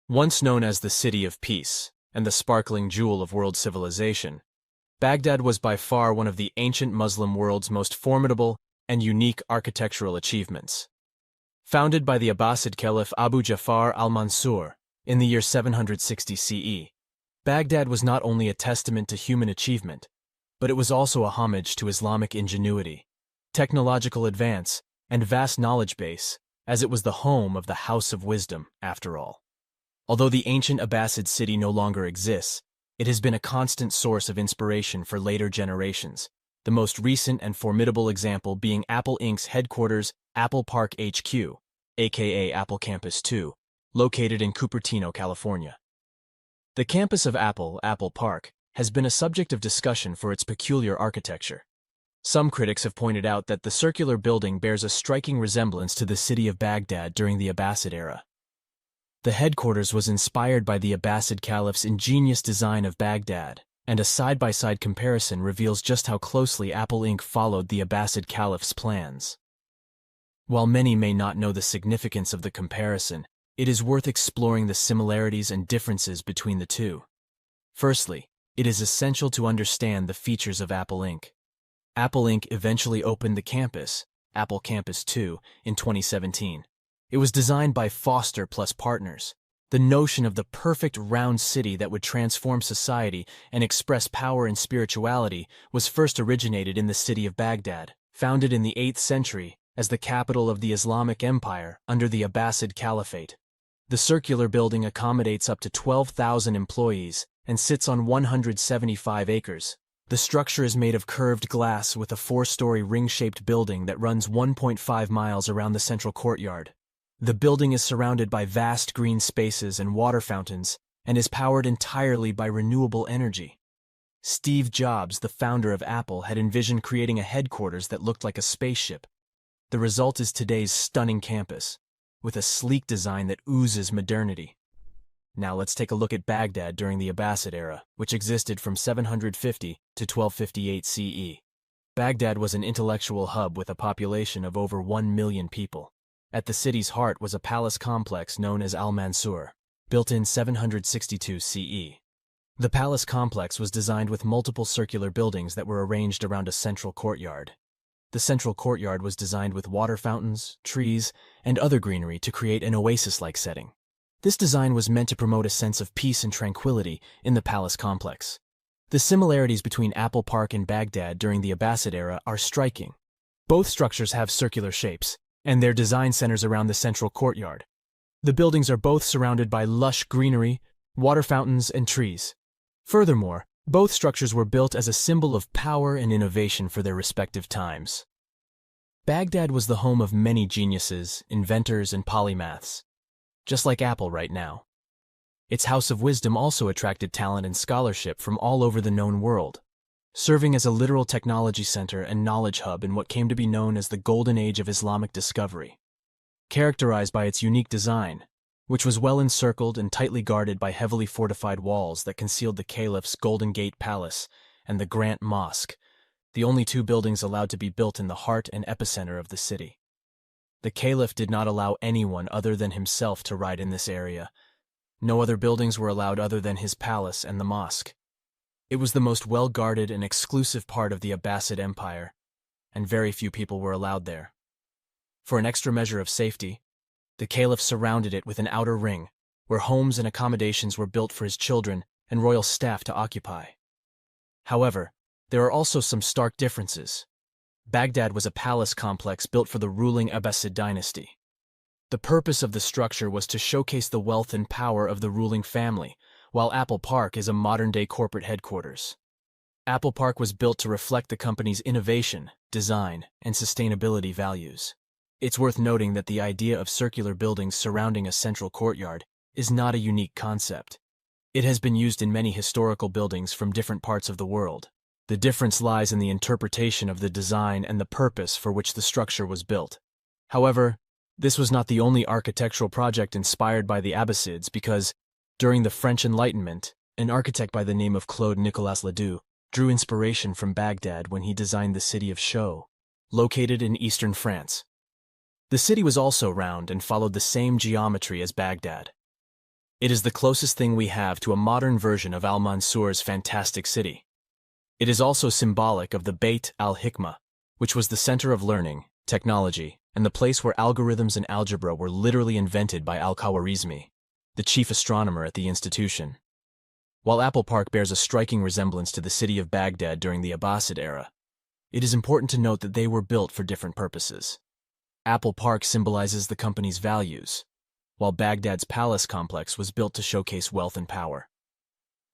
Once known as the City of Peace and the sparkling jewel of world civilization, Baghdad was by far one of the ancient Muslim world's most formidable and unique architectural achievements. Founded by the Abbasid Caliph Abu Ja'far al-Mansur in the year 760 CE, Baghdad was not only a testament to human achievement, but it was also a homage to Islamic ingenuity, technological advance, and vast knowledge base, as it was the home of the House of Wisdom, after all. Although the ancient Abbasid city no longer exists, it has been a constant source of inspiration for later generations, the most recent and formidable example being Apple Inc.'s headquarters, Apple Park HQ, aka Apple Campus 2, located in Cupertino, California. The campus of Apple Park, has been a subject of discussion for its peculiar architecture. Some critics have pointed out that the circular building bears a striking resemblance to the city of Baghdad during the Abbasid era. The headquarters was inspired by the Abbasid Caliph's ingenious design of Baghdad, and a side-by-side comparison reveals just how closely Apple Inc. followed the Abbasid Caliph's plans. While many may not know the significance of the comparison, it is worth exploring the similarities and differences between the two. Firstly, it is essential to understand the features of Apple Inc. Apple Inc. eventually opened the campus, Apple Campus 2, in 2017. It was designed by Foster plus Partners. The notion of the perfect round city that would transform society and express power and spirituality was first originated in the city of Baghdad, founded in the 8th century as the capital of the Islamic Empire under the Abbasid Caliphate. The circular building accommodates up to 12,000 employees and sits on 175 acres. The structure is made of curved glass with a 4-story ring-shaped building that runs 1.5 miles around the central courtyard. The building is surrounded by vast green spaces and water fountains and is powered entirely by renewable energy. Steve Jobs, the founder of Apple, had envisioned creating a headquarters that looked like a spaceship. The result is today's stunning campus, with a sleek design that oozes modernity. Now let's take a look at Baghdad during the Abbasid era, which existed from 750 to 1258 CE. Baghdad was an intellectual hub with a population of over 1 million people. At the city's heart was a palace complex known as Al-Mansur, built in 762 CE. The palace complex was designed with multiple circular buildings that were arranged around a central courtyard. The central courtyard was designed with water fountains, trees, and other greenery to create an oasis-like setting. This design was meant to promote a sense of peace and tranquility in the palace complex. The similarities between Apple Park and Baghdad during the Abbasid era are striking. Both structures have circular shapes, and their design centers around the central courtyard. The buildings are both surrounded by lush greenery, water fountains, and trees. Furthermore, both structures were built as a symbol of power and innovation for their respective times. Baghdad was the home of many geniuses, inventors, and polymaths, just like Apple right now. Its House of Wisdom also attracted talent and scholarship from all over the known world, serving as a literal technology center and knowledge hub in what came to be known as the Golden Age of Islamic discovery. Characterized by its unique design, which was well encircled and tightly guarded by heavily fortified walls that concealed the Caliph's Golden Gate Palace and the Grant Mosque, the only two buildings allowed to be built in the heart and epicenter of the city. The Caliph did not allow anyone other than himself to ride in this area. No other buildings were allowed other than his palace and the mosque. It was the most well-guarded and exclusive part of the Abbasid Empire, and very few people were allowed there. For an extra measure of safety, the Caliph surrounded it with an outer ring, where homes and accommodations were built for his children and royal staff to occupy. However, there are also some stark differences. Baghdad was a palace complex built for the ruling Abbasid dynasty. The purpose of the structure was to showcase the wealth and power of the ruling family, while Apple Park is a modern-day corporate headquarters. Apple Park was built to reflect the company's innovation, design, and sustainability values. It's worth noting that the idea of circular buildings surrounding a central courtyard is not a unique concept. It has been used in many historical buildings from different parts of the world. The difference lies in the interpretation of the design and the purpose for which the structure was built. However, this was not the only architectural project inspired by the Abbasids because, during the French Enlightenment, an architect by the name of Claude Nicolas Ledoux drew inspiration from Baghdad when he designed the city of Chaux, located in eastern France. The city was also round and followed the same geometry as Baghdad. It is the closest thing we have to a modern version of Al-Mansur's fantastic city. It is also symbolic of the Bayt al-Hikmah, which was the center of learning, technology, and the place where algorithms and algebra were literally invented by Al-Khwarizmi, the chief astronomer at the institution. While Apple Park bears a striking resemblance to the city of Baghdad during the Abbasid era, it is important to note that they were built for different purposes. Apple Park symbolizes the company's values, while Baghdad's palace complex was built to showcase wealth and power.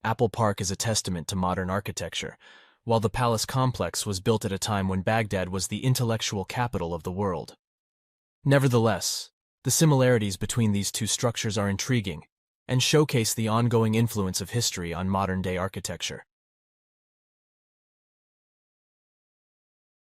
Apple Park is a testament to modern architecture, while the palace complex was built at a time when Baghdad was the intellectual capital of the world. Nevertheless, the similarities between these two structures are intriguing and showcase the ongoing influence of history on modern-day architecture.